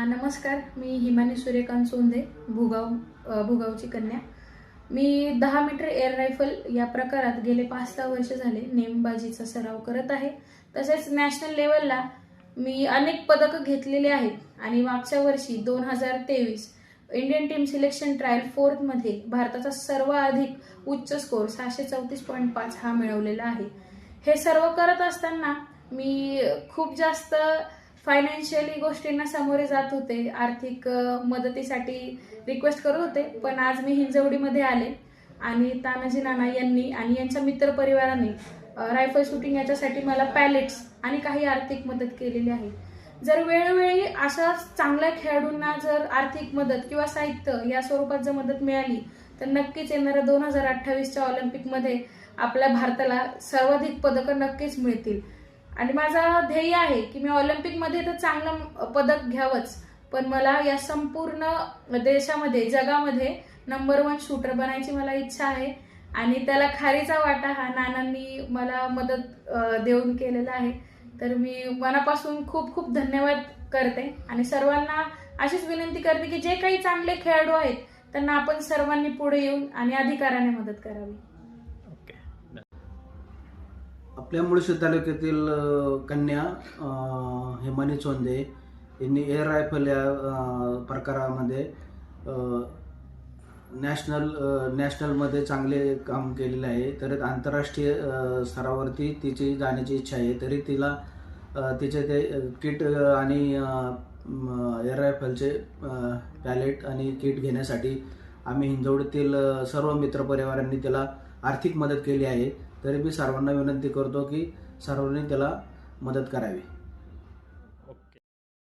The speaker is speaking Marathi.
नमस्कार, मी हिमानी सूर्यकांत सोंदे, भुगावची कन्या। मी 10 मीटर एअर रायफल या प्रकारात गेले 5-6 वर्ष झाले नेमबाजीचा सराव करत आहे। तसेच नॅशनल लेवलला मी अनेक पदकं घेतलेली आहेत आणि मागच्या वर्षी 2023 Indian team selection trial 4th मध्ये भारताचा सर्वाधिक उच्च स्कोर 634.5 हा मिळवलेला आहे। हे सर्व करत असताना मी खूप जास्त फायनान्शियली गोष्टींना सामोरे जात होते, आर्थिक मदतीसाठी रिक्वेस्ट करत होते। पण आज मी हिंजवडीमध्ये आले आणि तानाजी नाना यांनी आणि यांच्या मित्रपरिवाराने रायफल शूटिंग याच्यासाठी मला पॅलेट्स आणि काही आर्थिक मदत केलेली आहे। जर वेळोवेळी अशा चांगल्या खेळाडूंना जर आर्थिक मदत किंवा साहित्य या स्वरूपात जर मदत मिळाली तर नक्कीच येणाऱ्या 2028च्या ऑलिम्पिकमध्ये आपल्या भारताला सर्वाधिक पदकं नक्कीच मिळतील। आणि माझा ध्येय आहे की मी ऑलिम्पिकमध्ये तर चांगलं पदक घ्यावंच, पण मला या संपूर्ण देशामध्ये जगामध्ये नंबर 1 शूटर बनायची मला इच्छा आहे। आणि त्याला खारीचा वाटा हा नानांनी मला मदत देऊन केलेला आहे। तर मी मनापासून खूप खूप धन्यवाद करते आणि सर्वांना अशीच विनंती करते की जे काही चांगले खेळाडू आहेत त्यांना आपण सर्वांनी पुढे येऊन आणि अधिकाराने मदत करावी। आपल्या मुळशी तालुक्यातील कन्या हिमानी सोंदे यांनी एअर रायफल या प्रकारामध्ये नॅशनलमध्ये चांगले काम केलेले आहे। तर आंतरराष्ट्रीय स्तरावरती तिची जाण्याची इच्छा आहे। तरी तिला तिचे ते किट आणि एअर रायफलचे पॅलेट आणि किट घेण्यासाठी आम्ही हिंजवडीतील सर्व मित्रपरिवारांनी तिला आर्थिक मदत केली आहे। तरी मी सर्वांना विनंती करतो की सर्वांनी त्याला मदत करावी।